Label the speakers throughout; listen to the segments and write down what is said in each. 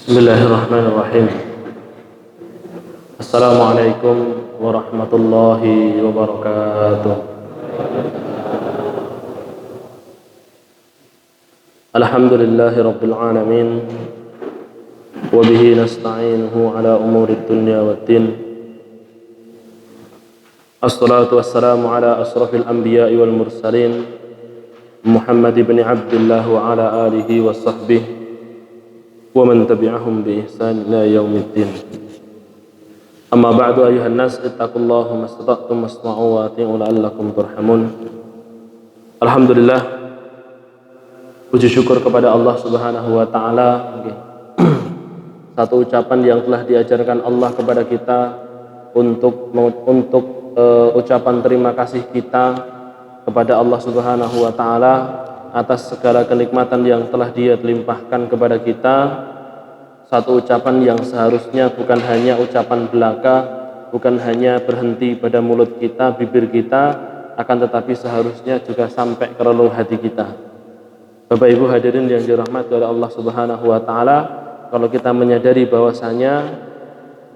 Speaker 1: Bismillahirrahmanirrahim. Assalamualaikum warahmatullahi wabarakatuh. Alhamdulillahi rabbil alamin. Wa bihi nasta'inuhu ala umurid dunya waddin. Assalatu wassalamu ala asrafil anbiya'i wal mursalin Muhammad ibn Abdullah wa ala alihi wa sahbihi wa man tabi'ahum bi ihsan ila yaumiddin. Amma ba'du ayuhan nas ittaqullaha mastata'tum wasma'u wa ati'u la'allakum turhamun. Alhamdulillah, puji syukur kepada Allah Subhanahu wa taala. Satu ucapan yang telah diajarkan Allah kepada kita untuk ucapan terima kasih kita kepada Allah Subhanahu wa taala atas segala kenikmatan yang telah Dia limpahkan kepada kita. Satu ucapan yang seharusnya bukan hanya ucapan belaka, bukan hanya berhenti pada mulut kita, bibir kita, akan tetapi seharusnya juga sampai ke relung hati kita. Bapak Ibu hadirin yang dirahmati oleh Allah Subhanahu wa taala, kalau kita menyadari bahwasanya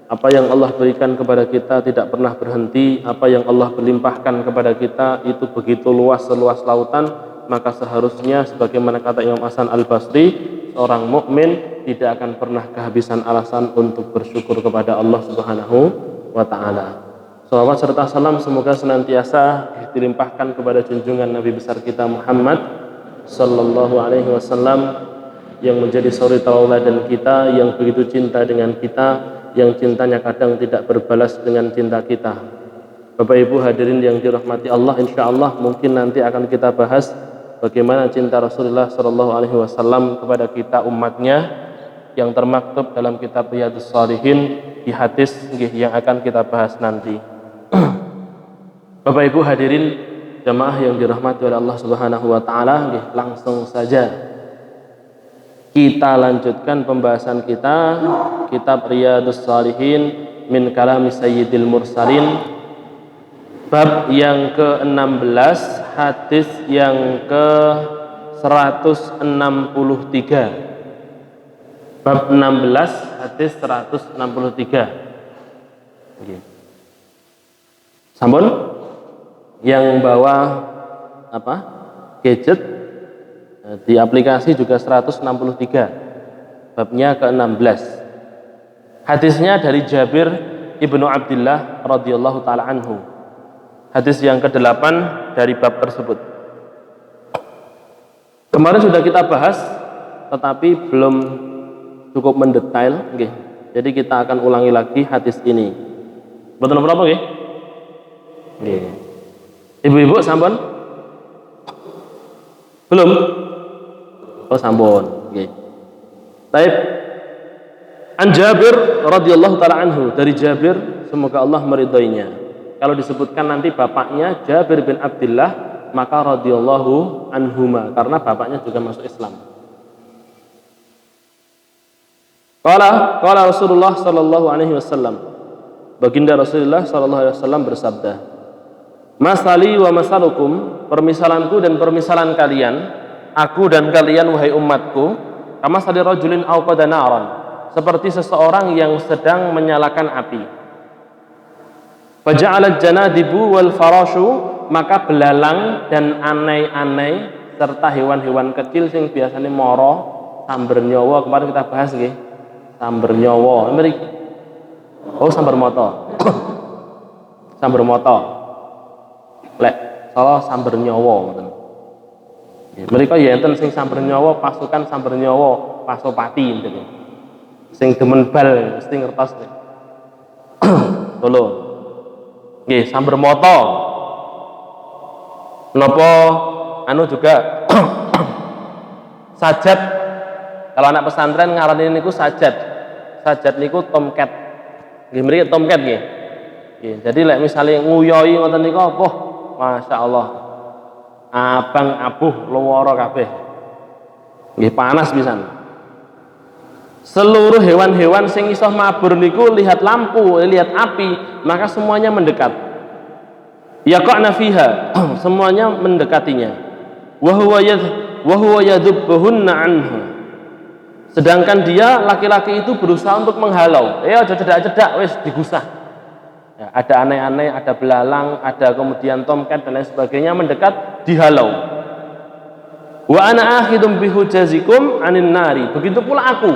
Speaker 1: apa yang Allah berikan kepada kita tidak pernah berhenti, apa yang Allah berlimpahkan kepada kita itu begitu luas seluas lautan, maka seharusnya sebagaimana kata Imam Hasan Al-Basri, seorang mukmin tidak akan pernah kehabisan alasan untuk bersyukur kepada Allah Subhanahu wa taala. Salawat serta salam semoga senantiasa dilimpahkan kepada junjungan Nabi besar kita Muhammad sallallahu alaihi wasallam yang menjadi suri tauladan kita, yang begitu cinta dengan kita, yang cintanya kadang tidak berbalas dengan cinta kita. Bapak Ibu hadirin yang dirahmati Allah, insyaallah mungkin nanti akan kita bahas bagaimana cinta Rasulullah sallallahu alaihi wasallam kepada kita umatnya yang termaktub dalam kitab Riyadhus Shalihin di hadis yang akan kita bahas nanti. Bapak Ibu hadirin jamaah yang dirahmati oleh Allah Subhanahu wa taala, langsung saja kita lanjutkan pembahasan kita kitab Riyadhus Shalihin min kalami sayyidil mursalin, bab yang ke-16, hadis yang ke-163. Bab 16 hadis 163. Sampun yang bawa apa? Gadget di aplikasi juga 163. Babnya ke-16. Hadisnya dari Jabir ibnu Abdullah radhiyallahu taala anhu. Hadis yang ke-8 dari bab tersebut. Kemarin sudah kita bahas, tetapi belum cukup mendetail. Jadi kita akan ulangi lagi hadis ini. Betul berapa nggih? Ibu-ibu sampun? Belum? Oh sampun. Baik. An Jabir radhiyallahu taala anhu, dari Jabir semoga Allah meridainya. Kalau disebutkan nanti bapaknya Jabir bin Abdullah, maka radhiyallahu anhuma, karena bapaknya juga masuk Islam. Qala Rasulullah sallallahu alaihi wasallam, baginda Rasulullah sallallahu alaihi wasallam bersabda, "Masali wa masalukum," permisalanku dan permisalan kalian, aku dan kalian wahai umatku, kama sali rajulin auqada naran, seperti seseorang yang sedang menyalakan api. Faja'alat janadibu wal farashu, maka belalang dan anai-anai serta hewan-hewan kecil sing biasanya moro samber nyawa, kemarin kita bahas nggih. Samber nyawa, oh samber moto. Samber moto. Lek salah samber nyawa ngoten. Mereka ya enten sing samber nyawa, pasukan samber nyawa, pasopati gitu. Sing demen bal mesti ngertos. Tolo. Nggih, samber moto. Napa anu juga sajat. Kalau anak pesantren ngarani niku sajat. Sajat niku tomcat. Nggih mriki tomcat nggih. Nggih, jadi lek misale nguyoi ngoten niku apa? Masyaallah. Abang abuh loworo kabeh. Nggih panas pisan. Seluruh hewan-hewan sing iso mabur niku lihat lampu, lihat api, maka semuanya mendekat. Yaqa'na fiha, semuanya mendekatinya. Wa huwa yadhubbuhunna anhu. Sedangkan dia laki-laki itu berusaha untuk menghalau. Aja cedak-cedak wis digusah. Ya, ada aneh-aneh, ada belalang, ada kemudian tomcat dan lain sebagainya mendekat, dihalau. Wa ana akhidum bihujazikum anin nari. Begitu pula aku.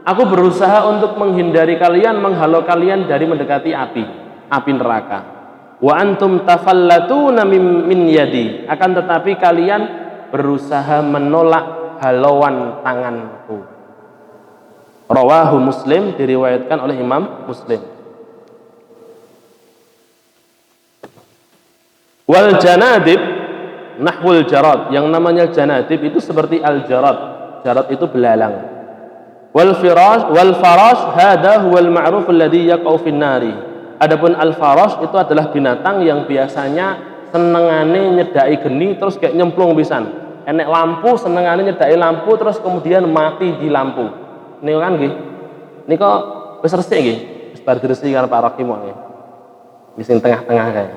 Speaker 1: Aku berusaha untuk menghindari kalian, menghalau kalian dari mendekati api neraka. Wa antum tafallatuna min yadi. Akan tetapi kalian berusaha menolak halauan tanganku. Rawahu Muslim, diriwayatkan oleh Imam Muslim. Wal janadib nahwul jarad. Yang namanya janadib itu seperti al jarad. Jarad itu belalang. Wal farash hada huwal ma'ruf alladhi yaqau fin nari. Adapun al farash itu adalah binatang yang biasanya senengane nyedaki geni terus kayak nyemplung pisan. Enek lampu senengane nyedaki lampu terus kemudian mati di lampu. Niku kan nggih. Nika wis resik nggih. Wis bar diresiki karo Pak Rokim nggih. Wis sing tengah-tengah kae.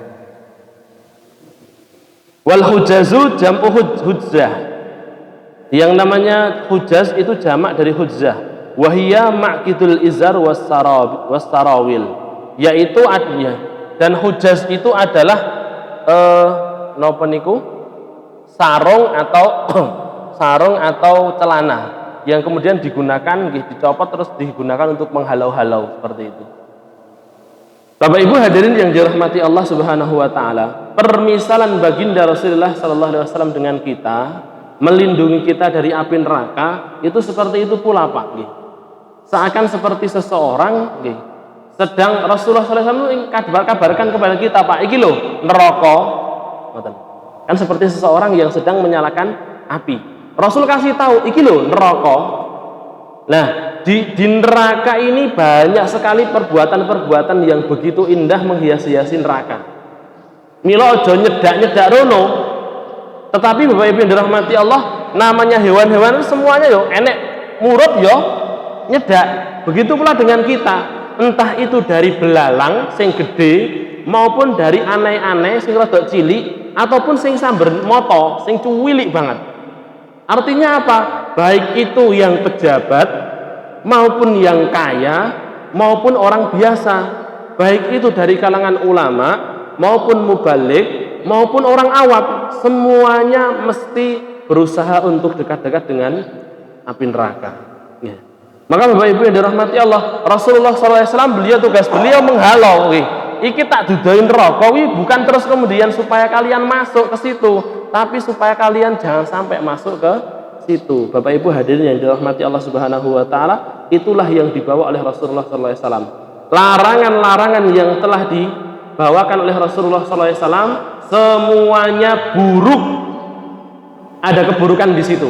Speaker 1: Wal hujazu jam'u hujzah. Yang namanya hujaz itu jamak dari hujzah. Wahiyya ma'kidul izar wassarawil. Yaitu artinya, dan hujaz itu adalah napa niku? Sarung atau celana yang kemudian digunakan dicopot terus digunakan untuk menghalau-halau seperti itu. Bapak Ibu hadirin yang dirahmati Allah Subhanahu wa taala, permisalan baginda Rasulullah sallallahu alaihi wasallam dengan kita, melindungi kita dari api neraka, itu seperti itu pula Pak nggih. Seakan seperti seseorang nggih, sedang Rasulullah sallallahu alaihi wasallam kabarkan kepada kita, Pak, iki lho neraka. Ngoten. Kan seperti seseorang yang sedang menyalakan api. Rasul kasih tahu, iki lho neraka. Nah, di neraka ini banyak sekali perbuatan-perbuatan yang begitu indah menghias-hiasi neraka. Mila aja nyedak-nyedak rono. Tetapi Bapak Ibu yang dirahmati Allah, namanya hewan-hewan semuanya yo enek murub yo nyedak. Begitu pula dengan kita, entah itu dari belalang sing gede maupun dari aneh-aneh sing rada cilik ataupun sing samber moto, sing cuwilik banget. Artinya apa? Baik itu yang pejabat maupun yang kaya maupun orang biasa, baik itu dari kalangan ulama maupun mubalik maupun orang awam, semuanya mesti berusaha untuk dekat-dekat dengan api neraka. Ya. Maka Bapak Ibu yang dirahmati Allah, Rasulullah SAW tugas beliau menghalau. Iki tak dudoin neraka, bukan terus kemudian supaya kalian masuk ke situ, tapi supaya kalian jangan sampai masuk ke situ. Bapak Ibu hadirin yang dirahmati Allah Subhanahu wa taala, itulah yang dibawa oleh Rasulullah SAW. Larangan-larangan yang telah dibawakan oleh Rasulullah SAW semuanya buruk. Ada keburukan di situ.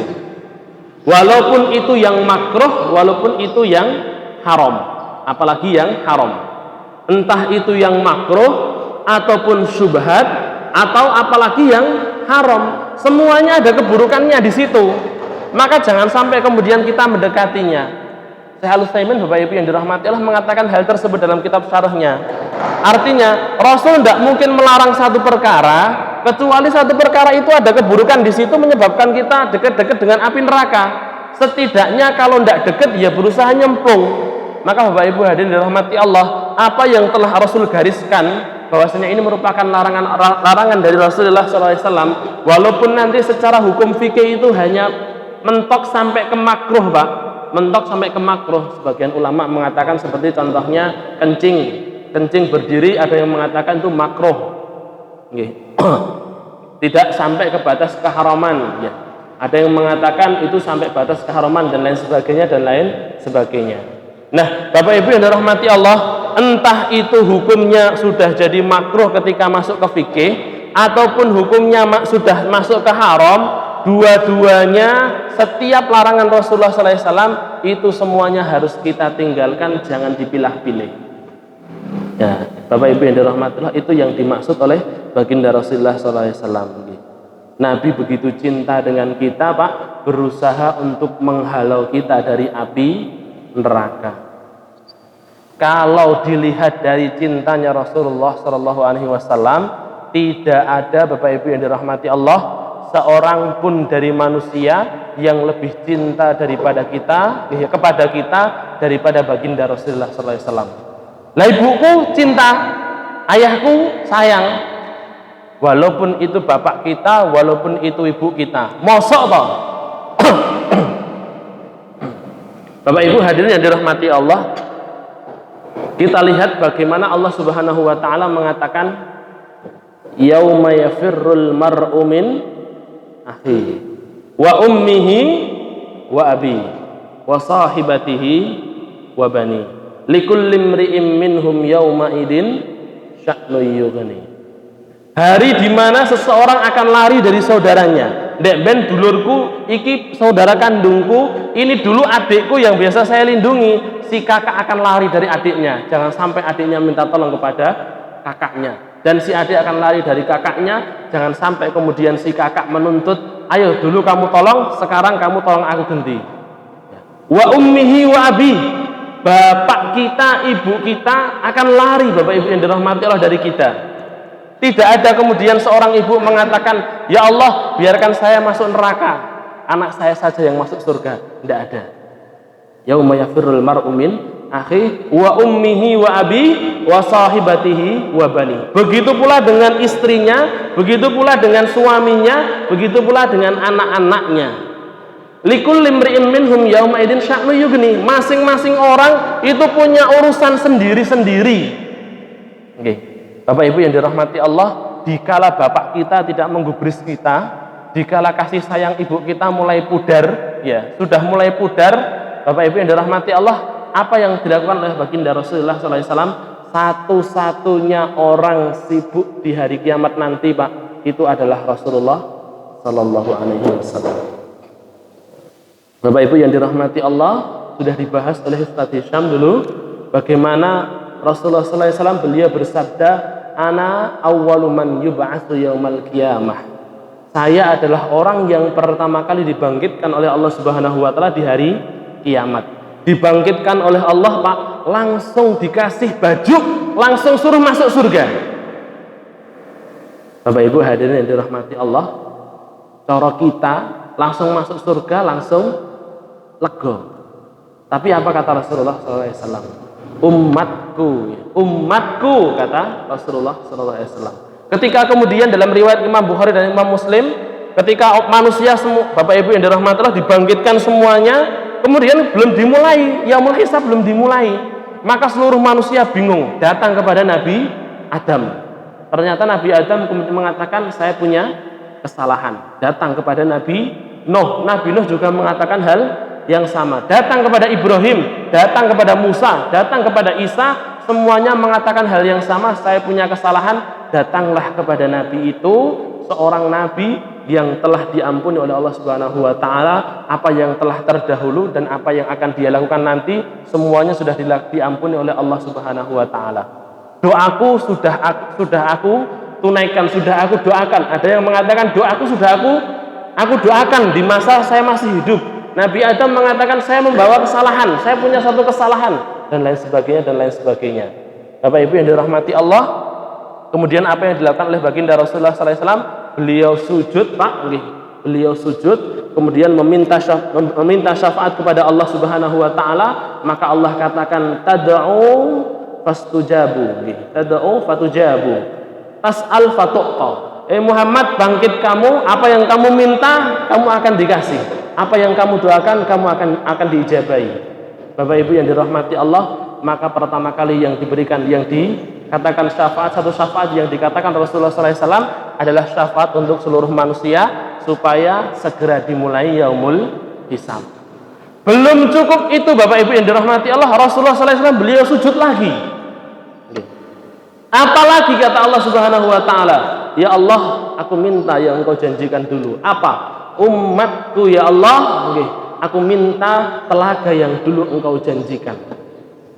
Speaker 1: Walaupun itu yang makruh, walaupun itu yang haram, apalagi yang haram. Entah itu yang makruh ataupun syubhat atau apalagi yang haram, semuanya ada keburukannya di situ. Maka jangan sampai kemudian kita mendekatinya. Syekh Al-Utsaimin Bapak Ibu yang dirahmati Allah mengatakan hal tersebut dalam kitab syarahnya. Artinya Rasul tidak mungkin melarang satu perkara kecuali satu perkara itu ada keburukan di situ menyebabkan kita dekat-dekat dengan api neraka. Setidaknya kalau tidak dekat ya berusaha nyemplung. Maka Bapak Ibu hadirin dirahmati Allah, apa yang telah Rasul gariskan bahwasanya ini merupakan larangan dari Rasulullah SAW, walaupun nanti secara hukum fikih itu hanya mentok sampai ke makruh, Pak, mentok sampai ke makruh. Sebagian ulama mengatakan seperti contohnya kencing berdiri, ada yang mengatakan itu makruh, tidak sampai ke batas keharaman, ya. Ada yang mengatakan itu sampai batas keharaman dan lain sebagainya. Nah, Bapak Ibu yang dirahmati Allah, entah itu hukumnya sudah jadi makruh ketika masuk ke fikih ataupun hukumnya sudah masuk ke haram, dua-duanya setiap larangan Rasulullah SAW itu semuanya harus kita tinggalkan, jangan dipilah-pilih. Ya, Bapak Ibu yang dirahmati Allah, itu yang dimaksud oleh baginda Rasulullah SAW. Nabi begitu cinta dengan kita, Pak, berusaha untuk menghalau kita dari api neraka. Kalau dilihat dari cintanya Rasulullah SAW, tidak ada Bapak Ibu yang dirahmati Allah seorang pun dari manusia yang lebih cinta daripada kita kepada kita daripada baginda Rasulullah sallallahu alaihi wasallam. Lah ibuku cinta, ayahku sayang, walaupun itu bapak kita, walaupun itu ibu kita. Mosok toh? Bapak Ibu hadirin yang dirahmati Allah, kita lihat bagaimana Allah Subhanahu wa taala mengatakan yauma yafirrul mar'u min akhi wa ummihi wa abi wa sahibatihi wa bani likulli imri'in minhum yauma idin sya'nu yughni. Hari di mana seseorang akan lari dari saudaranya. Dek ben dulurku, iki saudara kandungku, ini dulu adikku yang biasa saya lindungi. Si kakak akan lari dari adiknya. Jangan sampai adiknya minta tolong kepada kakaknya. Dan si adik akan lari dari kakaknya. Jangan sampai kemudian si kakak menuntut, ayo dulu kamu tolong, sekarang kamu tolong aku ganti. Wa ummihi wa abi. Bapak kita, ibu kita akan lari, Bapak Ibu yang dirahmati Allah, dari kita. Tidak ada kemudian seorang ibu mengatakan, ya Allah biarkan saya masuk neraka, anak saya saja yang masuk surga. Tidak ada. Yauma yafirrul mar'u min akhi wa ummihi wa abi wa sahibatihi wa bani. Begitu pula dengan istrinya, begitu pula dengan suaminya, begitu pula dengan anak-anaknya. Likulli imri'in minhum yauma idin sya'nu yughni. Masing-masing orang itu punya urusan sendiri-sendiri. Oke. Bapak Ibu yang dirahmati Allah, dikala bapak kita tidak menggubris kita, dikala kasih sayang ibu kita mulai pudar, ya, sudah mulai pudar, Bapak Ibu yang dirahmati Allah, apa yang dilakukan oleh baginda Rasulullah sallallahu alaihi wasallam? Satu-satunya orang sibuk di hari kiamat nanti, Pak, itu adalah Rasulullah sallallahu alaihi wasallam. Bapak Ibu yang dirahmati Allah, sudah dibahas oleh Ustaz Hisham dulu bagaimana Rasulullah sallallahu alaihi wasallam beliau bersabda, ana awwalu man yub'atsu yaumal qiyamah. Saya adalah orang yang pertama kali dibangkitkan oleh Allah Subhanahu wa taala di hari kiamat. Dibangkitkan oleh Allah, Pak, langsung dikasih baju, langsung suruh masuk surga. Bapak Ibu hadirin yang dirahmati Allah, cara kita langsung masuk surga, langsung lega. Tapi apa kata Rasulullah sallallahu alaihi wasallam? Umatku kata Rasulullah sallallahu alaihi wasallam. Ketika kemudian dalam riwayat Imam Bukhari dan Imam Muslim, ketika manusia semua, Bapak Ibu yang dirahmati Allah, dibangkitkan semuanya, kemudian belum dimulai, yaumul hisab belum dimulai, maka seluruh manusia bingung, datang kepada Nabi Adam. Ternyata Nabi Adam kemudian mengatakan, saya punya kesalahan. Datang kepada Nabi Nuh juga mengatakan hal yang sama. Datang kepada Ibrahim, datang kepada Musa, datang kepada Isa, semuanya mengatakan hal yang sama, saya punya kesalahan. Datanglah kepada Nabi itu, seorang Nabi yang telah diampuni oleh Allah Subhanahu wa taala, apa yang telah terdahulu dan apa yang akan dia lakukan nanti, semuanya sudah diampuni oleh Allah Subhanahu wa taala. Doaku sudah aku tunaikan, sudah aku doakan. Ada yang mengatakan doaku sudah aku doakan di masa saya masih hidup. Nabi Adam mengatakan, saya membawa kesalahan, saya punya satu kesalahan, dan lain sebagainya. Bapak Ibu yang dirahmati Allah, kemudian apa yang dilakukan oleh baginda Rasulullah sallallahu alaihi wasallam? Beliau sujud, Pak, beliau sujud, kemudian meminta syafaat kepada Allah Subhanahu wa taala, maka Allah katakan, tad'u fastujabu, tad'u fatujabu, tas'al fatu'ta. Muhammad, bangkit kamu, apa yang kamu minta kamu akan dikasih, apa yang kamu doakan kamu akan diijabahi. Bapak Ibu yang dirahmati Allah, maka pertama kali yang diberikan, yang dikatakan syafaat, satu syafaat yang dikatakan Rasulullah SAW adalah syafaat untuk seluruh manusia supaya segera dimulai yaumul hisab. Belum cukup itu, Bapak Ibu yang dirahmati Allah, Rasulullah SAW beliau sujud lagi. Apalagi kata Allah Subhanahu wa taala, ya Allah, aku minta yang engkau janjikan dulu. Apa? Umatku ya Allah, aku minta telaga yang dulu engkau janjikan.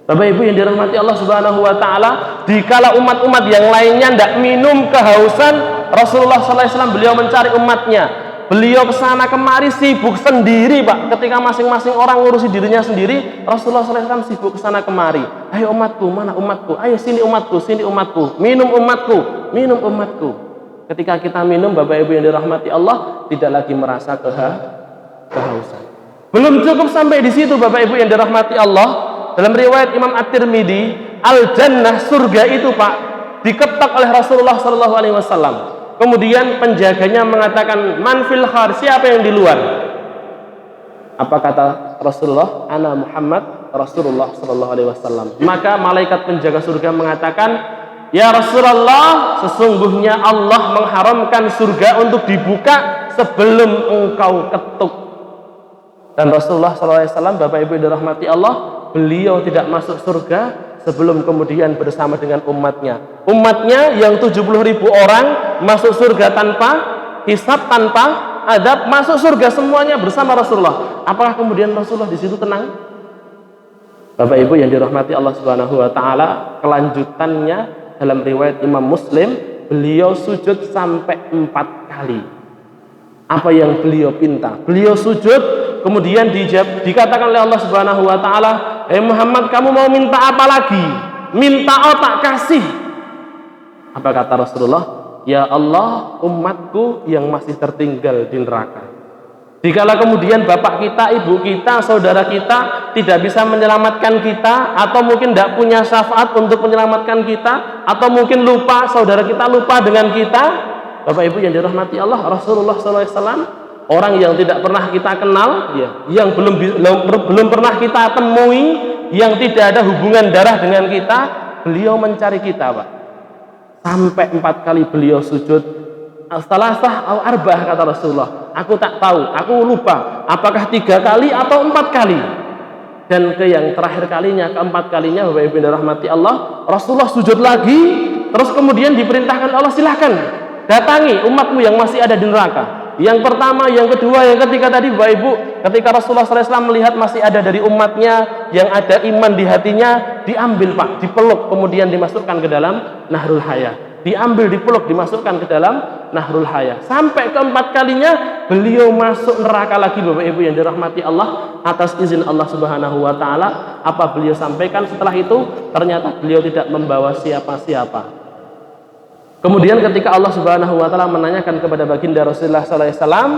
Speaker 1: Bapak Ibu yang dirahmati Allah Subhanahu wa taala, dikala umat-umat yang lainnya tidak minum kehausan, Rasulullah SAW beliau mencari umatnya. Beliau kesana kemari sibuk sendiri, Pak. Ketika masing-masing orang ngurusi dirinya sendiri, Rasulullah SAW sibuk kesana kemari. Ayo umatku, mana umatku? Ayo sini umatku, minum umatku. Ketika kita minum, Bapak Ibu yang dirahmati Allah, tidak lagi merasa kehausan. Belum cukup sampai di situ, Bapak Ibu yang dirahmati Allah. Dalam riwayat Imam At-Tirmidzi, al-jannah, surga itu Pak, diketok oleh Rasulullah Shallallahu Alaihi Wasallam. Kemudian penjaganya mengatakan, man fil khar, siapa yang di luar? Apa kata Rasulullah? Ana Muhammad Rasulullah Shallallahu Alaihi Wasallam. Maka malaikat penjaga surga mengatakan, ya Rasulullah, sesungguhnya Allah mengharamkan surga untuk dibuka sebelum engkau ketuk. Dan Rasulullah SAW, Bapak Ibu dirahmati Allah, beliau tidak masuk surga sebelum kemudian bersama dengan umatnya. Umatnya yang 70.000 orang masuk surga tanpa hisab, tanpa adab, masuk surga semuanya bersama Rasulullah. Apakah kemudian Rasulullah di situ tenang? Bapak Ibu yang dirahmati Allah Subhanahu wa taala, kelanjutannya dalam riwayat Imam Muslim, beliau sujud sampai 4 kali. Apa yang beliau pinta? Beliau sujud, kemudian dikatakan oleh Allah Subhanahu wa taala, Muhammad, kamu mau minta apa lagi? Minta, oh tak kasih. Apa kata Rasulullah? Ya Allah, umatku yang masih tertinggal di neraka. Dikala kemudian bapak kita, ibu kita, saudara kita tidak bisa menyelamatkan kita, atau mungkin tidak punya syafaat untuk menyelamatkan kita, atau mungkin lupa, saudara kita lupa dengan kita, Bapak Ibu yang dirahmati Allah, Rasulullah SAW, orang yang tidak pernah kita kenal, yang belum pernah kita temui, yang tidak ada hubungan darah dengan kita, beliau mencari kita, Pak. Sampai 4 kali beliau sujud. Salasah au arba'ah, kata Rasulullah. Aku tak tahu, aku lupa. Apakah 3 kali atau 4 kali? Dan ke yang terakhir kalinya, keempat kalinya, Bapak Ibu dirahmati Allah, Rasulullah sujud lagi. Terus kemudian diperintahkan Allah, silahkan datangi umatmu yang masih ada di neraka. Yang pertama, yang kedua, yang ketiga tadi, Bapak Ibu, ketika Rasulullah SAW melihat masih ada dari umatnya yang ada iman di hatinya, diambil Pak, dipeluk, kemudian dimasukkan ke dalam Nahrul Hayah. Diambil, dipeluk, dimasukkan ke dalam Nahrul Hayah. Sampai keempat kalinya beliau masuk neraka lagi, Bapak Ibu yang dirahmati Allah, atas izin Allah Subhanahu wa taala. Apa beliau sampaikan setelah itu? Ternyata beliau tidak membawa siapa-siapa. Kemudian ketika Allah Subhanahu wa taala menanyakan kepada baginda Rasulullah sallallahu alaihi wasallam,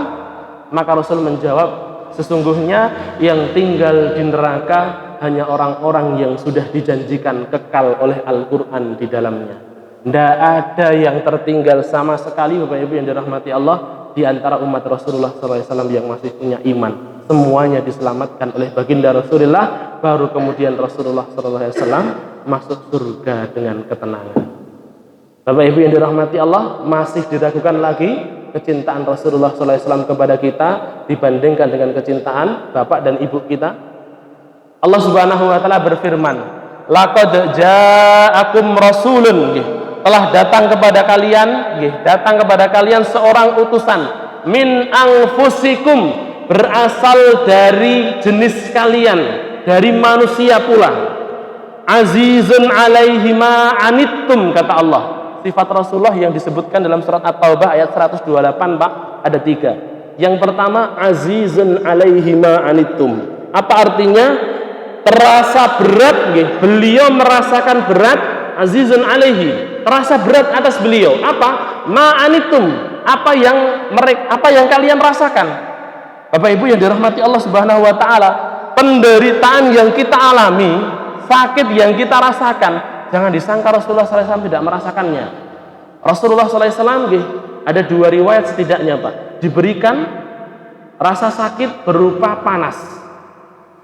Speaker 1: maka Rasul menjawab, sesungguhnya yang tinggal di neraka hanya orang-orang yang sudah dijanjikan kekal oleh Al-Qur'an di dalamnya. Tidak ada yang tertinggal sama sekali, Bapak Ibu yang dirahmati Allah, di antara umat Rasulullah SAW yang masih punya iman. Semuanya diselamatkan oleh baginda Rasulullah, baru kemudian Rasulullah SAW masuk surga dengan ketenangan. Bapak Ibu yang dirahmati Allah, masih diragukan lagi kecintaan Rasulullah SAW kepada kita dibandingkan dengan kecintaan bapak dan ibu kita. Allah Subhanahu wa taala berfirman, laqad ja'akum rasulun, telah datang kepada kalian seorang utusan, min anfusikum, berasal dari jenis kalian, dari manusia pula, azizun alaihi ma anittum, kata Allah. Sifat Rasulullah yang disebutkan dalam surat At-Taubah ayat 128, Pak, ada 3. Yang pertama, azizun alaihi ma anittum. Apa artinya? Terasa berat, beliau merasakan berat, azizun alaihi, terasa berat atas beliau. Apa? Ma'anitum, apa yang kalian rasakan. Bapak Ibu yang dirahmati Allah Subhanahu wa taala, penderitaan yang kita alami, sakit yang kita rasakan, jangan disangka Rasulullah SAW tidak merasakannya. Rasulullah SAW ada 2 riwayat setidaknya, Pak, diberikan rasa sakit berupa panas.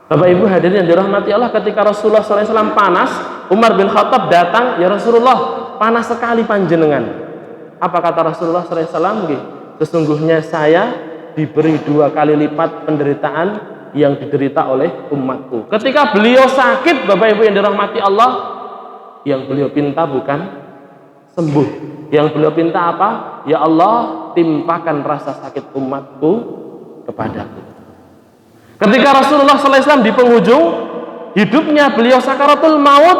Speaker 1: Bapak Ibu hadirin yang dirahmati Allah, ketika Rasulullah SAW panas, Umar bin Khattab datang, ya Rasulullah, panas sekali panjenengan. Apa kata Rasulullah SAW? Sesungguhnya saya diberi 2 kali lipat penderitaan yang diderita oleh umatku. Ketika beliau sakit, Bapak Ibu yang dirahmati Allah, yang beliau pinta bukan sembuh. Yang beliau pinta apa? Ya Allah, timpakan rasa sakit umatku kepadaku. Ketika Rasulullah SAW di penghujung hidupnya, beliau sakaratul maut,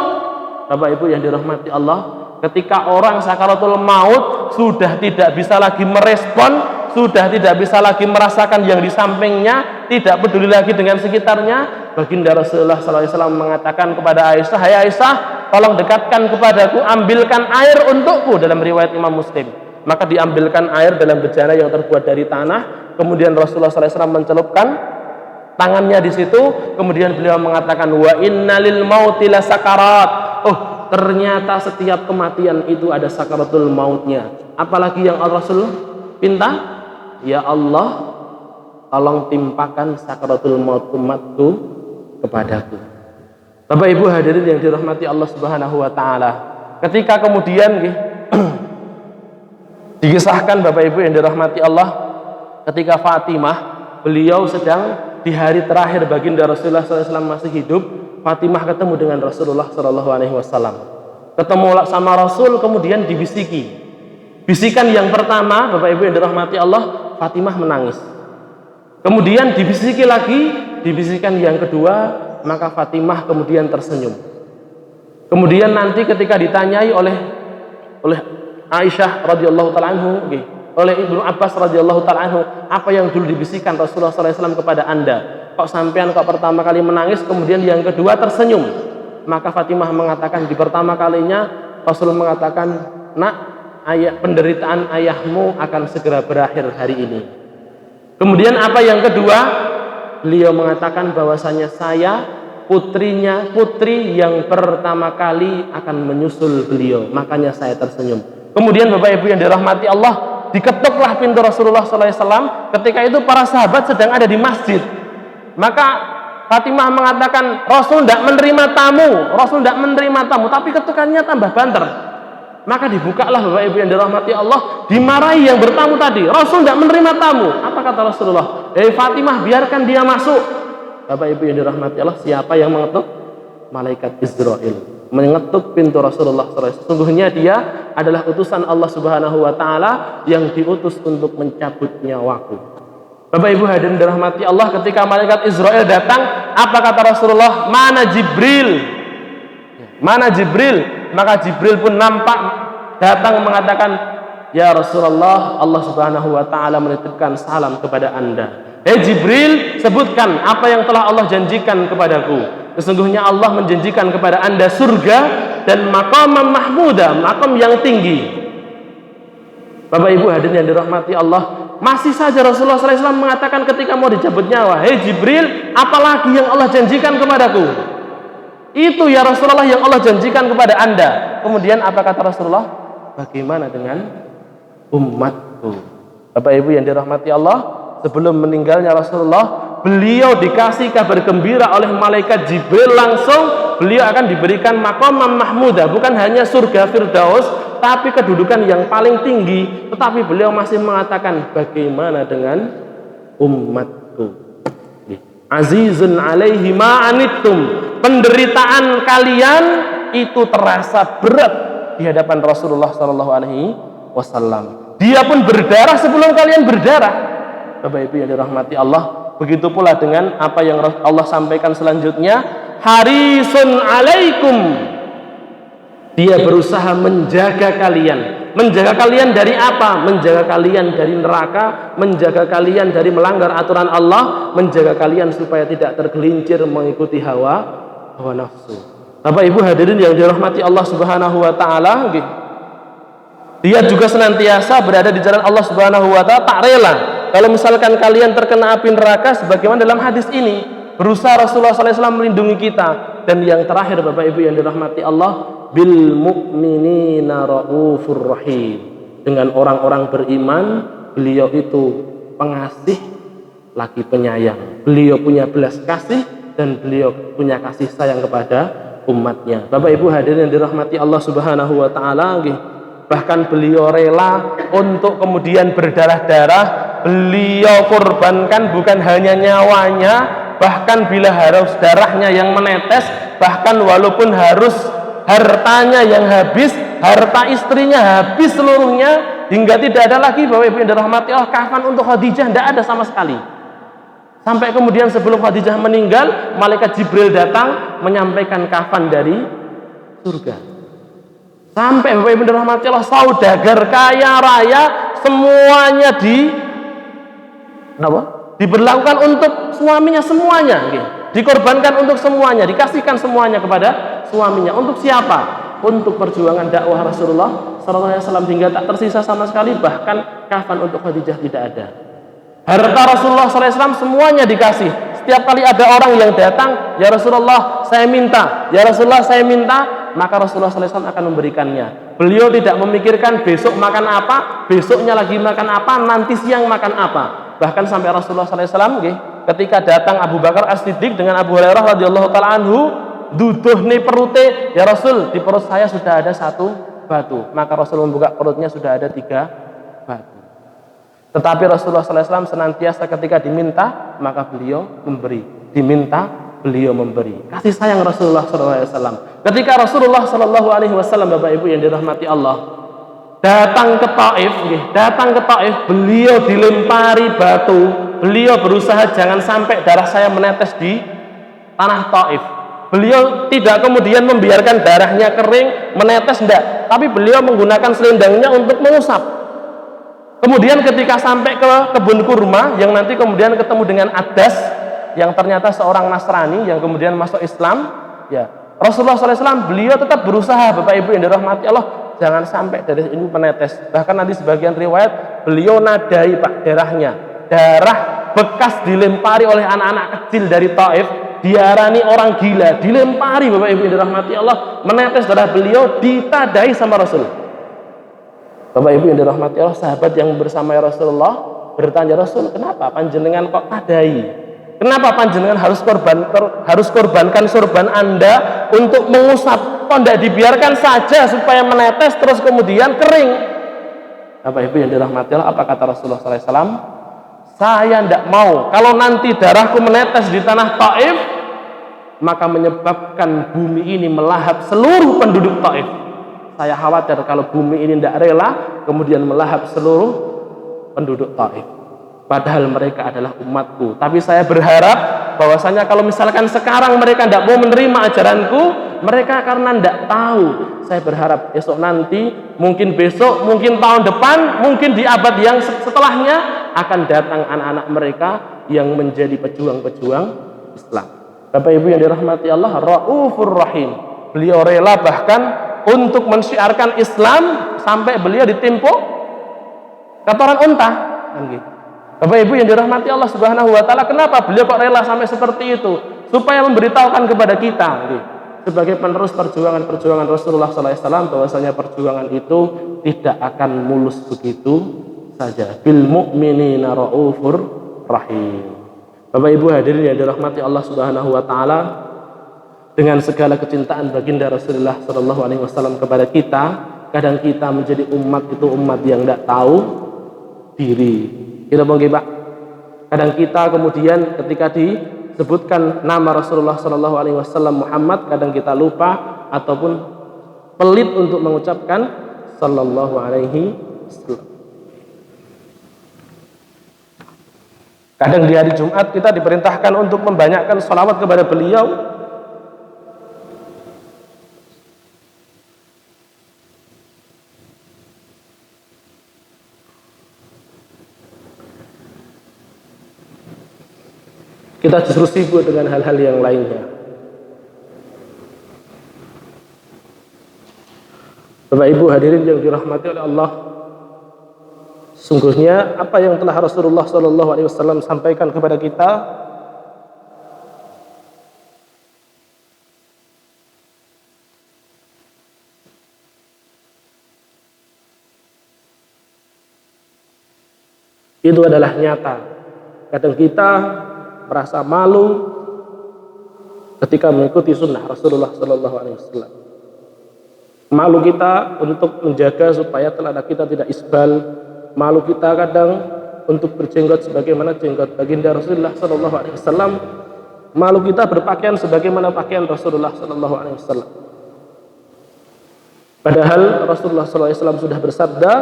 Speaker 1: Bapak Ibu yang dirahmati Allah, ketika orang sakaratul maut sudah tidak bisa lagi merespon, sudah tidak bisa lagi merasakan yang di sampingnya, tidak peduli lagi dengan sekitarnya, baginda Rasulullah SAW mengatakan kepada Aisyah, hai Aisyah, tolong dekatkan kepadaku, ambilkan air untukku, dalam riwayat Imam Muslim. Maka diambilkan air dalam bejana yang terbuat dari tanah, kemudian Rasulullah SAW mencelupkan tangannya di situ, kemudian beliau mengatakan, wa innalil mauti lasakarat. Oh, ternyata setiap kematian itu ada sakaratul mautnya. Apalagi yang Rasul pinta, ya Allah, tolong timpakan sakaratul maut umatku kepadaku. Bapak Ibu hadirin yang dirahmati Allah Subhanahu wa taala. Ketika kemudian dikisahkan Bapak Ibu yang dirahmati Allah, ketika Fatimah, beliau sedang di hari terakhir baginda Rasulullah SAW masih hidup, Fatimah ketemu dengan Rasulullah SAW. Ketemu sama Rasul, kemudian dibisiki. Bisikan yang pertama, Bapak Ibu yang dirahmati Allah, Fatimah menangis. Kemudian dibisiki lagi, dibisikan yang kedua, maka Fatimah kemudian tersenyum. Kemudian nanti ketika ditanyai oleh Aisyah radhiyallahu taala anhu, oleh Ibnu Abbas radhiyallahu taala anhu, apa yang dulu dibisikkan Rasulullah SAW kepada Anda? Kok sampean kok pertama kali menangis, kemudian yang kedua tersenyum? Maka Fatimah mengatakan, di pertama kalinya Rasul mengatakan, nak, penderitaan ayahmu akan segera berakhir hari ini. Kemudian apa yang kedua? Beliau mengatakan bahwasanya saya putri yang pertama kali akan menyusul beliau, makanya saya tersenyum. Kemudian Bapak Ibu yang dirahmati Allah, diketuklah pintu Rasulullah SAW. Ketika itu para sahabat sedang ada di masjid. Maka Fatimah mengatakan, Rasul tidak menerima tamu, tapi ketukannya tambah banter. Maka dibukalah Bapak Ibu yang dirahmati Allah, dimarahi yang bertamu tadi, Rasul tidak menerima tamu. Apa kata Rasulullah? Fatimah, biarkan dia masuk. Bapak Ibu yang dirahmati Allah, siapa yang mengetuk? Malaikat Israel mengetuk pintu Rasulullah SAW. Sesungguhnya dia adalah utusan Allah Subhanahu wa taala yang diutus untuk mencabut nyawaku. Bapak Ibu hadirin dirahmati Allah, ketika malaikat Israel datang, apa kata Rasulullah? Mana Jibril? Mana Jibril? Maka Jibril pun nampak datang mengatakan, ya Rasulullah, Allah Subhanahu wa taala menitipkan salam kepada Anda. Jibril, sebutkan apa yang telah Allah janjikan kepadaku. Sesungguhnya Allah menjanjikan kepada Anda surga dan maqam mahmuda, maqam yang tinggi. Bapak Ibu hadirin yang dirahmati Allah, masih saja Rasulullah SAW mengatakan ketika mau dicabut nyawa, Jibril, apalagi yang Allah janjikan kepadaku? Itu ya Rasulullah yang Allah janjikan kepada Anda. Kemudian apa kata Rasulullah? Bagaimana dengan umatku? Bapak Ibu yang dirahmati Allah, sebelum meninggalnya Rasulullah, beliau dikasih kabar gembira oleh malaikat Jibril langsung, beliau akan diberikan maqam mahmudah, bukan hanya surga Firdaus, tapi kedudukan yang paling tinggi. Tetapi beliau masih mengatakan, bagaimana dengan umatku? Azizun alaihi ma anittum, penderitaan kalian itu terasa berat di hadapan Rasulullah SAW. Dia pun berdarah sebelum kalian berdarah. Bapak Ibu yang dirahmati Allah, begitu pula dengan apa yang Allah sampaikan selanjutnya, harisun alaikum, dia berusaha menjaga kalian. Menjaga kalian dari apa? Menjaga kalian dari neraka, menjaga kalian dari melanggar aturan Allah, menjaga kalian supaya tidak tergelincir mengikuti hawa nafsu. Bapak Ibu hadirin yang dirahmati Allah Subhanahu wa taala, dia juga senantiasa berada di jalan Allah Subhanahu wa taala, tak rela kalau misalkan kalian terkena api neraka, sebagaimana dalam hadis ini, berusaha Rasulullah SAW melindungi kita. Dan yang terakhir Bapak Ibu yang dirahmati Allah, bil mu'minina raufur rahim, dengan orang-orang beriman beliau itu pengasih lagi penyayang. Beliau punya belas kasih dan beliau punya kasih sayang kepada umatnya. Bapak Ibu hadirin yang dirahmati Allah Subhanahu wa taala, bahkan beliau rela untuk kemudian berdarah-darah. Beliau korbankan bukan hanya nyawanya, bahkan bila harus darahnya yang menetes, bahkan walaupun harus hartanya yang habis, harta istrinya habis seluruhnya, hingga tidak ada lagi Bapak Ibu yang dirahmati Allah kafan untuk Khadijah, tidak ada sama sekali. Sampai kemudian sebelum Khadijah meninggal, malaikat Jibril datang menyampaikan kafan dari surga. Sampai Bapak Ibu dirahmati Allah, saudagar kaya raya semuanya diberlakukan untuk suaminya semuanya, dikorbankan untuk semuanya, dikasihkan semuanya kepada suaminya. Untuk siapa? untuk perjuangan dakwah Rasulullah sallallahu alaihi wasallam hingga tak tersisa sama sekali, bahkan kafan untuk Khadijah tidak ada. Harta Rasulullah sallallahu alaihi wasallam semuanya dikasih. Setiap kali ada orang yang datang, ya Rasulullah saya minta, ya Rasulullah saya minta, maka Rasulullah sallallahu alaihi wasallam akan memberikannya. Beliau tidak memikirkan besok makan apa, besoknya lagi makan apa, nanti siang makan apa. Bahkan sampai Rasulullah sallallahu alaihi wasallam ketika datang Abu Bakar As-Siddiq dengan Abu Hurairah radhiyallahu taala anhu, duduhne perute, ya Rasul, di perut saya sudah ada 1 batu. Maka Rasul membuka perutnya, sudah ada 3 batu. Tetapi Rasulullah sallallahu alaihi wasallam senantiasa ketika diminta, maka beliau memberi. Diminta, beliau memberi. Kasih sayang Rasulullah sallallahu alaihi wasallam. Ketika Rasulullah sallallahu alaihi wasallam, Bapak Ibu yang dirahmati Allah, datang ke Taif, beliau dilempari batu. Beliau berusaha jangan sampai darah saya menetes di tanah Taif. Beliau tidak kemudian membiarkan darahnya kering menetes, enggak, tapi beliau menggunakan selendangnya untuk mengusap. Kemudian ketika sampai ke kebun kurma yang nanti kemudian ketemu dengan Adas yang ternyata seorang Nasrani yang kemudian masuk Islam, ya Rasulullah SAW beliau tetap berusaha, Bapak Ibu yang dirahmati Allah, jangan sampai dari ini menetes. Bahkan nanti sebagian riwayat beliau nadai Pak darahnya, darah bekas dilempari oleh anak-anak kecil dari Taif, diarani orang gila, dilempari Bapak Ibu yang dirahmati Allah, menetes darah beliau, ditadai sama Rasul. Bapak Ibu yang dirahmati Allah, sahabat yang bersama Rasulullah bertanya, Rasul, kenapa panjenengan kok tadai? Kenapa panjenengan harus korbankan sorban Anda untuk mengusap? Kok tidak dibiarkan saja supaya menetes terus kemudian kering? Bapak Ibu yang dirahmati Allah, apa kata Rasulullah SAW? Saya tidak mau kalau nanti darahku menetes di tanah Taif, maka menyebabkan bumi ini melahap seluruh penduduk Taif. Saya khawatir kalau bumi ini tidak rela kemudian melahap seluruh penduduk Taif. Padahal mereka adalah umatku. Tapi saya berharap bahwasanya kalau misalkan sekarang mereka tidak mau menerima ajaranku, mereka karena tidak tahu. Saya berharap esok nanti, mungkin besok, mungkin tahun depan, mungkin di abad yang setelahnya akan datang anak-anak mereka yang menjadi pejuang-pejuang Islam. Bapak Ibu yang dirahmati Allah, Raufur Rahim. Beliau rela bahkan untuk mensyiarkan Islam sampai beliau ditimpa kotoran unta. Bapak Ibu yang dirahmati Allah Subhanahu wa taala, kenapa beliau kok rela sampai seperti itu? Supaya memberitahukan kepada kita sebagai penerus perjuangan Rasulullah sallallahu alaihi wasallam bahwasanya perjuangan itu tidak akan mulus begitu saja. Bil mu'minina raufur rahim. Bapak Ibu hadirin yang dirahmati Allah Subhanahu wa taala, dengan segala kecintaan baginda Rasulullah sallallahu alaihi wasallam kepada kita, kadang kita menjadi umat itu umat yang tidak tahu diri. Kita bangga, Pak. Kadang kita kemudian ketika disebutkan nama Rasulullah sallallahu alaihi wasallam Muhammad, kadang kita lupa ataupun pelit untuk mengucapkan sallallahu alaihi wasallam. Kadang di hari Jumat kita diperintahkan untuk membanyakkan sholawat kepada beliau. Kita justru sibuk dengan hal-hal yang lainnya. Bapak Ibu hadirin yang dirahmati oleh Allah, sungguhnya apa yang telah Rasulullah SAW sampaikan kepada kita itu adalah nyata. Kadang kita merasa malu ketika mengikuti sunnah Rasulullah SAW. Malu kita untuk menjaga supaya celana kita tidak isbal. Malu kita kadang untuk berjenggot sebagaimana jenggot baginda Rasulullah SAW. Malu kita berpakaian sebagaimana pakaian Rasulullah SAW. Padahal Rasulullah SAW sudah bersabda,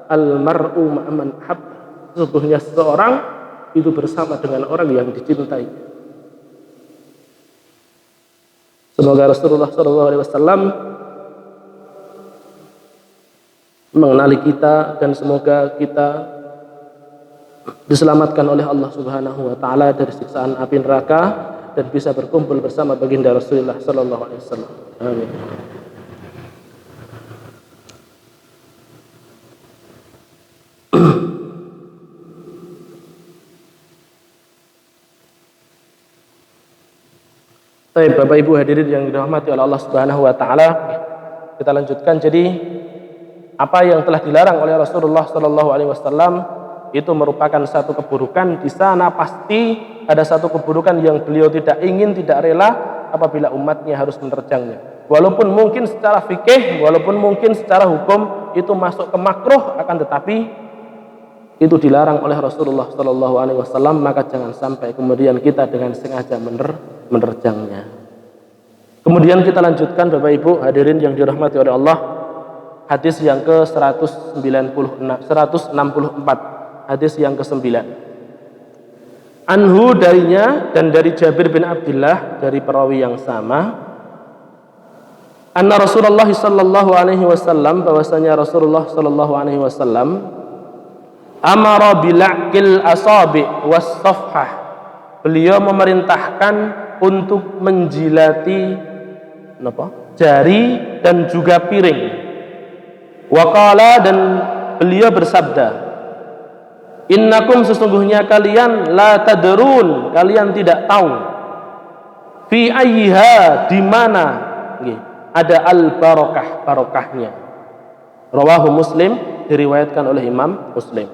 Speaker 1: Al-mar'u ma'aman hab. Sesungguhnya seseorang itu bersama dengan orang yang dicintai. Semoga Rasulullah SAW mengenali kita dan semoga kita diselamatkan oleh Allah Subhanahu wa taala dari siksaan api neraka dan bisa berkumpul bersama baginda Rasulullah SAW. Amin. Baik, Bapak Ibu hadirin yang dirahmati oleh Allah Subhanahu wa taala, kita lanjutkan. Jadi apa yang telah dilarang oleh Rasulullah sallallahu alaihi wasallam itu merupakan satu keburukan. Di sana pasti ada satu keburukan yang beliau tidak ingin, tidak rela apabila umatnya harus menerjangnya. Walaupun mungkin secara fikih, walaupun mungkin secara hukum itu masuk ke makruh, akan tetapi itu dilarang oleh Rasulullah sallallahu alaihi wasallam, maka jangan sampai kemudian kita dengan sengaja menerjangnya. Kemudian kita lanjutkan Bapak Ibu hadirin yang dirahmati oleh Allah, hadis yang ke-164, hadis yang ke-9. Anhu, darinya dan dari Jabir bin Abdullah, dari perawi yang sama, anna Rasulullah sallallahu alaihi wasallam, bahwasanya Rasulullah sallallahu alaihi wasallam amara bil'aqil asabi was safhah, beliau memerintahkan untuk menjilati jari dan juga piring. Waqala, dan beliau bersabda, innakum, sesungguhnya kalian, la tadrun, kalian tidak tahu, fi ayyiha, di mana ada al barakah, barokahnya. Rawahu Muslim, diriwayatkan oleh Imam Muslim.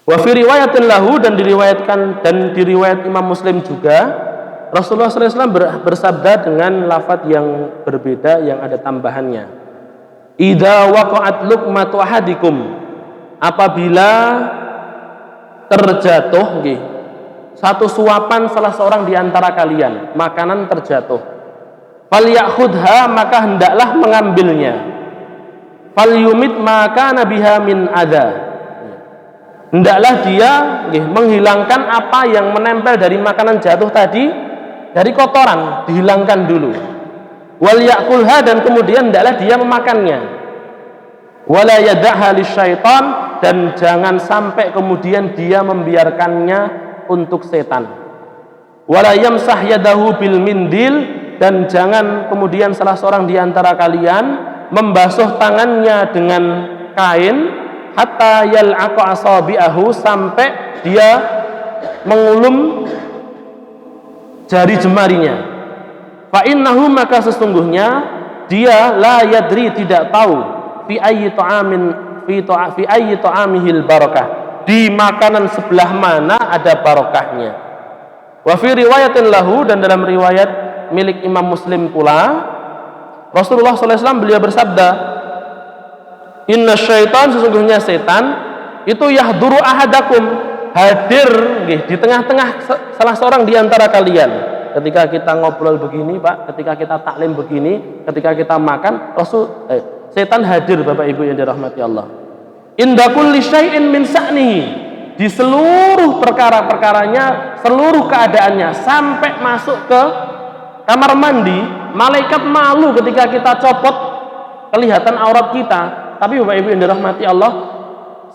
Speaker 1: Wa fi riwayatin lahu, dan diriwayatkan dan diriwayat Imam Muslim juga, Rasulullah SAW bersabda dengan lafaz yang berbeda yang ada tambahannya. Idza waqa'at luqmatu ahadikum, apabila terjatuh satu suapan salah seorang di antara kalian, makanan terjatuh, falyakhudha, maka hendaklah mengambilnya, falyumit maka nabiha min adza, hendaklah dia menghilangkan apa yang menempel dari makanan jatuh tadi, dari kotoran, dihilangkan dulu. Wal yakulha, dan kemudian hendaklah dia memakannya. Wala yad'ha lisyaitan, dan jangan sampai kemudian dia membiarkannya untuk setan. Wala yamsah yadahu bil mindil, dan jangan kemudian salah seorang di antara kalian membasuh tangannya dengan kain, hatta yal'aqa asabi'ahu, sampai dia mengulum jari jemarinya. Fa innahu, maka sesungguhnya dia, la yadri, tidak tahu, fi ayyi ta'amihil barakah, di makanan sebelah mana ada barokahnya. Wa fi riwayatin lahu, dan dalam riwayat milik Imam Muslim pula, Rasulullah SAW beliau bersabda, inna syaitan, sesungguhnya setan itu yahduru ahadakum, hadir di tengah-tengah salah seorang di antara kalian. Ketika kita ngobrol begini Pak, ketika kita taklim begini, ketika kita makan, setan hadir Bapak Ibu yang dirahmati Allah. Inda kulli syai'in min sa'nihi, di seluruh perkara-perkaranya, seluruh keadaannya, sampai masuk ke kamar mandi, malaikat malu ketika kita copot kelihatan aurat kita. Tapi Bapak Ibu yang dirahmati Allah,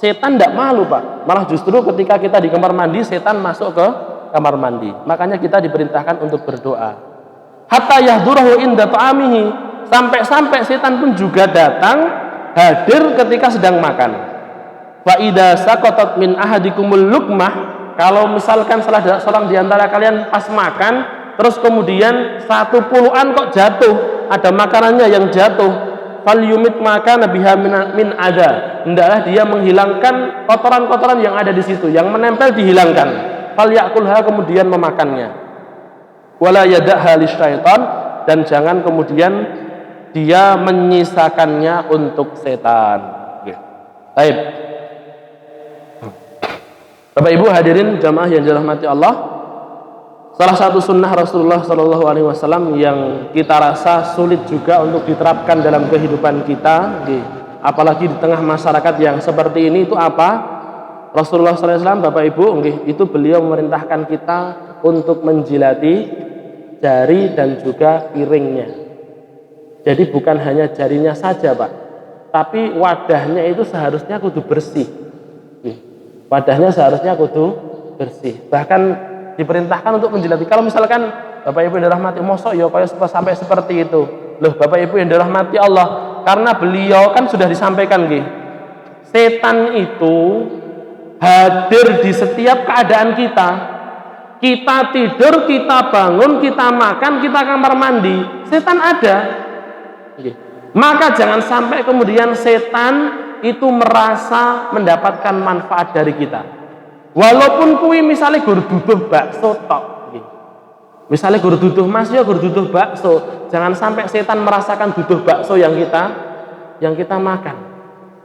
Speaker 1: setan tidak malu Pak, malah justru ketika kita di kamar mandi, setan masuk ke kamar mandi. Makanya kita diperintahkan untuk berdoa. Hatta yahdurahu inda ta'amihi, sampai-sampai setan pun juga datang, hadir ketika sedang makan. Fa idza saqatat min ahadikumul luqmah, kalau misalkan salah seorang di antara kalian pas makan, terus kemudian satu puluhan kok jatuh, ada makanannya yang jatuh, falyumit maka nabiha min adza, hendaklah dia menghilangkan kotoran-kotoran yang ada di situ, yang menempel dihilangkan. Falyakulha, kemudian memakannya. Wala yad'ha lisyaitan, dan jangan kemudian dia menyisakannya untuk setan. Baik. Bapak Ibu hadirin jamaah yang dirahmati Allah, salah satu sunnah Rasulullah Shallallahu Alaihi Wasallam yang kita rasa sulit juga untuk diterapkan dalam kehidupan kita, apalagi di tengah masyarakat yang seperti ini, itu apa? Rasulullah SAW, Bapak Ibu, itu beliau memerintahkan kita untuk menjilati jari dan juga piringnya. Jadi bukan hanya jarinya saja Pak, tapi wadahnya itu seharusnya kudu bersih. Wadahnya seharusnya kudu bersih. Bahkan diperintahkan untuk menjilati. Kalau misalkan Bapak Ibu yang dirahmati, mosok ya kayak sampai seperti itu. Loh Bapak Ibu yang dirahmati Allah, karena beliau kan sudah disampaikan setan itu hadir di setiap keadaan kita. Kita tidur, kita bangun, kita makan, kita kamar mandi, setan ada. Maka jangan sampai kemudian setan itu merasa mendapatkan manfaat dari kita. Walaupun kui misalnya guru duduh bakso tok. Misalnya guru duduh mas ya guru duduh bakso, jangan sampai setan merasakan duduh bakso yang kita makan.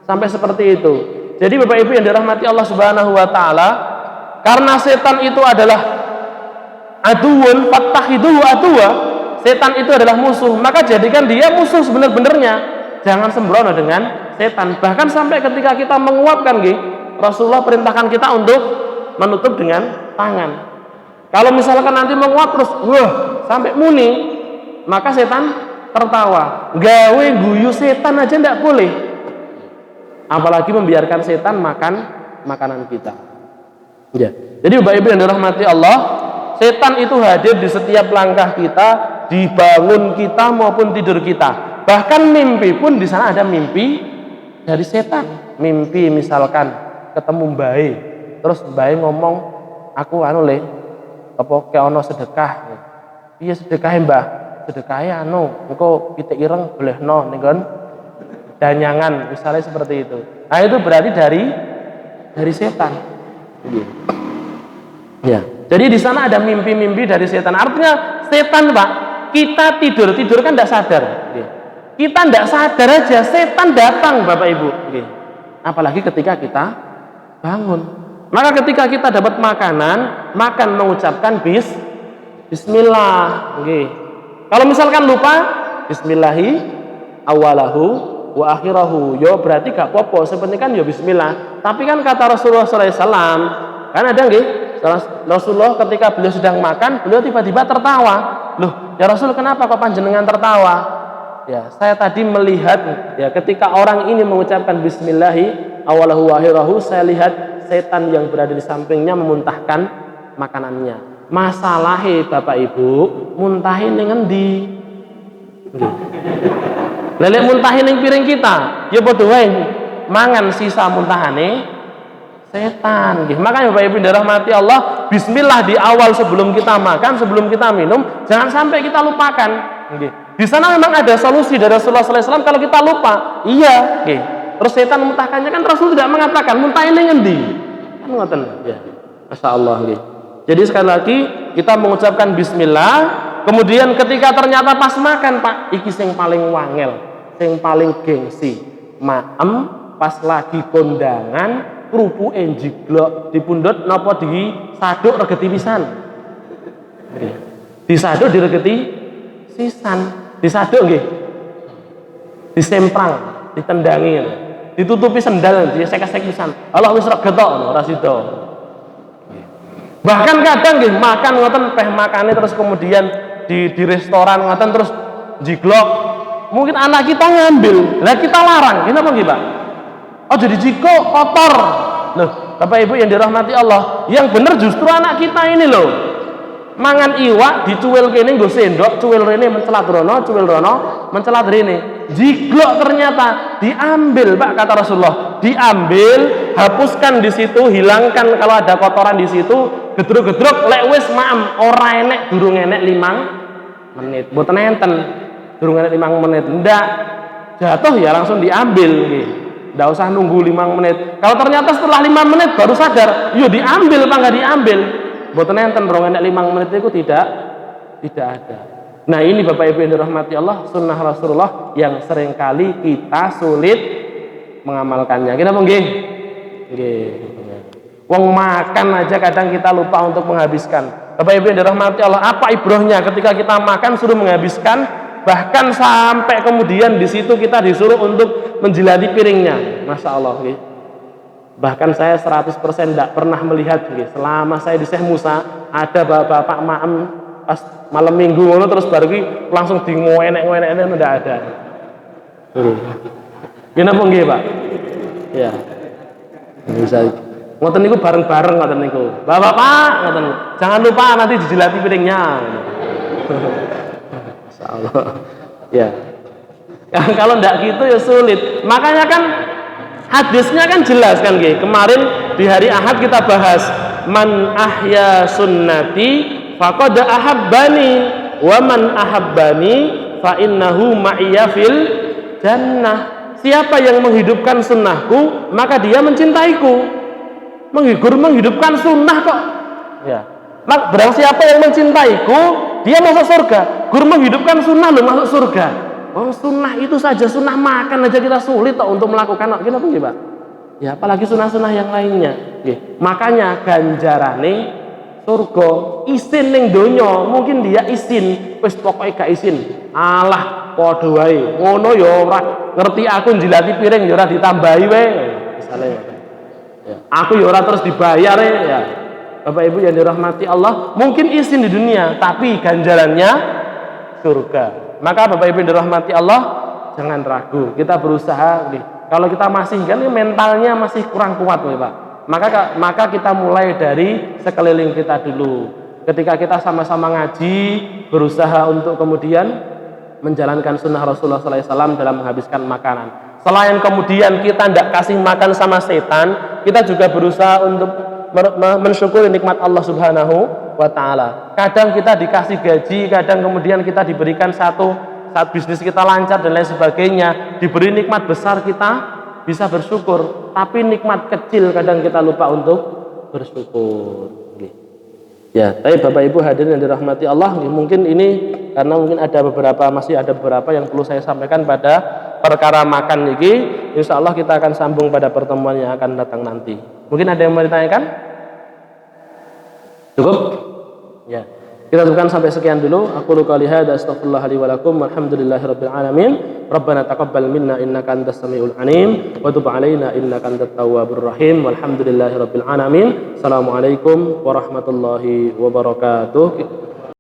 Speaker 1: Sampai seperti itu. Jadi Bapak Ibu yang dirahmati Allah Subhanahu wa taala, karena setan itu adalah aduun fattakhiduhu aduwa, setan itu adalah musuh, maka jadikan dia musuh sebenar-benarnya. Jangan sembrono dengan setan. Bahkan sampai ketika kita menguapkan Rasulullah perintahkan kita untuk menutup dengan tangan. Kalau misalkan nanti menguap terus wah sampai muni, maka setan tertawa. Gawe guyu setan aja tidak boleh, apalagi membiarkan setan makan makanan kita. Ya. Jadi Bapak Ibu yang dirahmati Allah, setan itu hadir di setiap langkah kita, di bangun kita maupun tidur kita. Bahkan mimpi pun di sana ada mimpi dari setan. Mimpi misalkan ketemu bayi, terus bayi ngomong, aku apa kayak ono sedekah. Iya sedekah mbah, sedekah engko pitik ireng bolehno ning nggon danyangan, misalnya seperti itu. Nah itu berarti dari setan. Ya. Jadi di sana ada mimpi-mimpi dari setan. Artinya setan Pak, kita tidur kan tidak sadar. Kita tidak sadar aja setan datang Bapak Ibu. Apalagi ketika kita bangun. Maka ketika kita dapat makanan, makan mengucapkan bismillah. Kalau misalkan lupa, bismillahi awalahu wa akhirahu. Yo berarti gak apa-apa, sepenting kan yo bismillah. Tapi kan kata Rasulullah SAW, kan ada Rasulullah ketika beliau sedang makan, beliau tiba-tiba tertawa. Loh, ya Rasul kenapa kok panjenengan tertawa? Ya, saya tadi melihat ya ketika orang ini mengucapkan bismillahi awalahu wa akhirahu, saya lihat setan yang berada di sampingnya memuntahkan makanannya. Masalahnya Bapak Ibu, muntahin ning endi? Lelek muntahin ning piring kita, ya padha wae mangan sisa muntahane setan. Makanya Bapak Ibu dirahmati Allah, bismillah di awal sebelum kita makan, sebelum kita minum, jangan sampai kita lupakan. Di sana memang ada solusi dari Rasulullah SAW kalau kita lupa. Iya, terus setan memuntahkannya kan Rasul tidak mengatakan muntahin ning endi. Kan ngoten ya. Masyaallah nggih. Jadi sekali lagi kita mengucapkan bismillah, kemudian ketika ternyata pas makan Pak, iki sing paling wangel, sing paling gengsi. Maem pas lagi kondangan krupuke jiglok dipundhut napa disaduk regeti pisan. Disaduk diregeti sisan. Disaduk nggih. Disemprang, ditendangi. Ditutupi sendal, disek-sek pisan. Allah wis regetok ora sida. Bahkan kadang nggih makan ngoten peh makane terus kemudian di restoran ngoten terus jiglok. Mungkin anak kita ngambil, lah kita larang. Kenapa nggih, Pak? Oh jadi jiko kotor. Loh, Bapak Ibu yang dirahmati Allah, yang benar justru anak kita ini loh. Mangan iwak dicuwil kene nggo sendok, cuwil rene mencelat rono, cuwil rono mencelat rene. Jiglok ternyata diambil Pak kata Rasulullah. Diambil, hapuskan di situ, hilangkan kalau ada kotoran di situ, gedruk-gedruk lek wis maem ora enek durung enek 5 menit. Mboten enten. Durung enek 5 menit. Ndak. Jatuh ya langsung diambil nggih. Ndak usah nunggu 5 menit. Kalau ternyata setelah 5 menit baru sadar, yo diambil apa enggak diambil? Mboten enten durung enek 5 menit itu tidak ada. Nah ini Bapak Ibu yang dirahmati Allah, sunnah Rasulullah yang seringkali kita sulit mengamalkannya. Kita mau nggih? Nggih. Wong makan aja kadang kita lupa untuk menghabiskan. Bapak Ibu yang dirahmati Allah, apa ibrohnya ketika kita makan suruh menghabiskan, bahkan sampai kemudian di situ kita disuruh untuk menjilati piringnya. Masya Allah. Nggih. Bahkan saya 100% tidak pernah melihat nggih, selama saya di Syekh Musa ada bapak-bapak maem pas malam minggu ngono terus baru langsung di ngoenek-ngoenek ndak ada. Napa nggih, Pak? Ya. Bisa. Ngoten niku bareng-bareng ngoten niku. Bapak-bapak ngoten. Jangan lupa nanti dijilati piringnya. Masyaallah. Ya. Kalau ndak gitu ya sulit. Makanya kan Hadisnya kan jelas kan nggih. Kemarin di hari Ahad kita bahas man ahya sunnati faqad ahabbani wa man ahabbani fa innahu ma'iyya fil jannah. Siapa yang menghidupkan sunnahku maka dia mencintaiku. Menghidupkan sunnah kok. Ya. Barang siapa yang mencintaiku dia masuk surga. Guru menghidupkan sunnah loh masuk surga. Oh, sunnah itu saja, sunnah makan aja kita sulit toh untuk melakukan. Kenapa nggih, Pak? Ya, apalagi sunnah-sunnah yang lainnya. Nggih. Makanya ganjarane surga isin ning donya, mungkin dia isin, wis pokoke gak isin. Alah, padha wae. Ngono ya ora ngerti aku njilati piring ya ora ditambahi wae. Misale ya. Aku ya ora terus dibayar ya. Bapak Ibu yang dirahmati Allah, mungkin isin di dunia, tapi ganjarannya surga. Maka Bapak Ibu yang dirahmati Allah, jangan ragu. Kita berusaha nih. Kalau kita masih kan mentalnya masih kurang kuat nih, Pak. Maka kita mulai dari sekeliling kita dulu. Ketika kita sama-sama ngaji, berusaha untuk kemudian menjalankan sunnah Rasulullah SAW dalam menghabiskan makanan. Selain kemudian kita tidak kasih makan sama setan, kita juga berusaha untuk mensyukuri nikmat Allah Subhanahu wa ta'ala. Kadang kita dikasih gaji, kadang kemudian kita diberikan saat bisnis kita lancar dan lain sebagainya, diberi nikmat besar, kita bisa bersyukur. Tapi nikmat kecil kadang kita lupa untuk bersyukur. Ya, tapi Bapak Ibu hadirin yang dirahmati Allah, mungkin ini karena mungkin masih ada beberapa yang perlu saya sampaikan pada perkara makan ini. Insya Allah kita akan sambung pada pertemuan yang akan datang nanti. Mungkin ada yang mau ditanyakan? Cukup? Ya. Kita cukupkan sampai sekian dulu. Aku qouli hadza astaghfirullah li wa lakum walhamdulillahirabbil alamin. Rabbana taqabbal minna innaka antas samiul alim wa tub alaina innaka antat tawwabur rahim. Walhamdulillahirabbil alamin. Assalamualaikum warahmatullahi wabarakatuh.